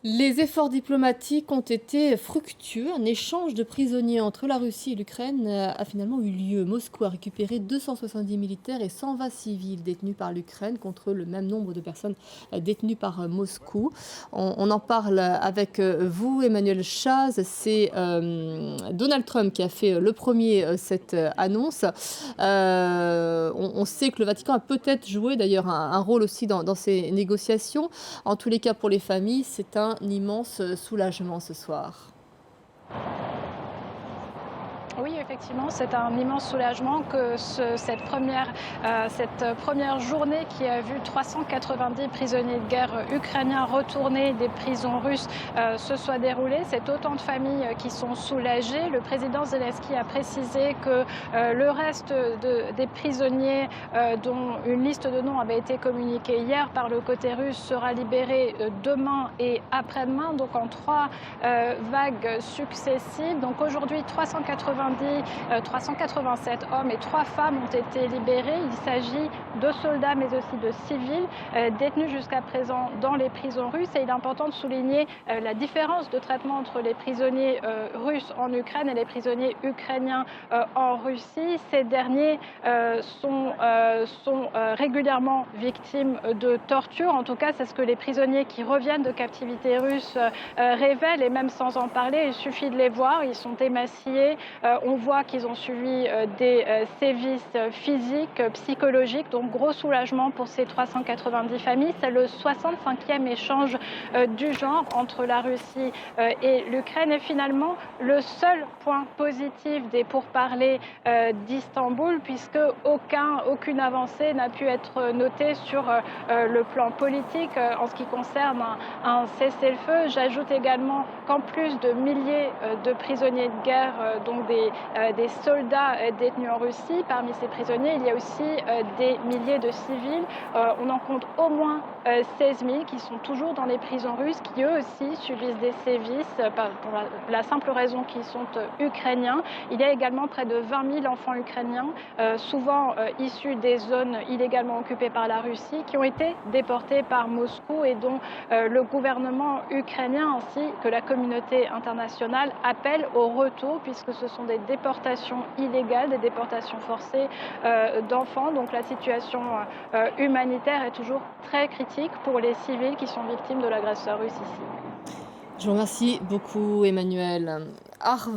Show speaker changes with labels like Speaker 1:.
Speaker 1: Les efforts diplomatiques ont été fructueux. Un échange de prisonniers entre la Russie et l'Ukraine a finalement eu lieu. Moscou a récupéré 270 militaires et 120 civils détenus par l'Ukraine contre le même nombre de personnes détenues par Moscou. On en parle avec vous, Emmanuel Chaz. C'est Donald Trump qui a fait le premier cette annonce. On sait que le Vatican a peut-être joué d'ailleurs un rôle aussi dans ces négociations. En tous les cas, pour les familles, c'est un immense soulagement ce soir.
Speaker 2: Oui, effectivement, c'est un immense soulagement que cette première journée qui a vu 390 prisonniers de guerre ukrainiens retournés des prisons russes se soit déroulée. C'est autant de familles qui sont soulagées. Le président Zelensky a précisé que le reste des prisonniers, dont une liste de noms avait été communiquée hier par le côté russe, sera libéré demain et après-demain, donc en trois vagues successives. Donc aujourd'hui, 387 hommes et 3 femmes ont été libérés. Il s'agit de soldats mais aussi de civils détenus jusqu'à présent dans les prisons russes. Et il est important de souligner la différence de traitement entre les prisonniers russes en Ukraine et les prisonniers ukrainiens en Russie. Ces derniers sont régulièrement victimes de torture. En tout cas, c'est ce que les prisonniers qui reviennent de captivité russe révèlent, et même sans en parler, il suffit de les voir. Ils sont émaciés. On voit qu'ils ont suivi des sévices physiques, psychologiques, donc gros soulagement pour ces 390 familles. C'est le 65e échange du genre entre la Russie et l'Ukraine, et finalement le seul point positif des pourparlers d'Istanbul, puisque aucune avancée n'a pu être notée sur le plan politique en ce qui concerne un cessez-le-feu. J'ajoute également qu'en plus de milliers de prisonniers de guerre, donc des soldats détenus en Russie, parmi ces prisonniers, il y a aussi des milliers de civils. On en compte au moins 16 000 qui sont toujours dans les prisons russes, qui eux aussi subissent des sévices pour la simple raison qu'ils sont ukrainiens. Il y a également près de 20 000 enfants ukrainiens, souvent issus des zones illégalement occupées par la Russie, qui ont été déportés par Moscou et dont le gouvernement ukrainien ainsi que la communauté internationale appellent au retour, puisque ce sont des déportations illégales, des déportations forcées d'enfants. Donc la situation humanitaire est toujours très critique pour les civils qui sont victimes de l'agresseur russe ici.
Speaker 1: Je vous remercie beaucoup, Emmanuel. Arva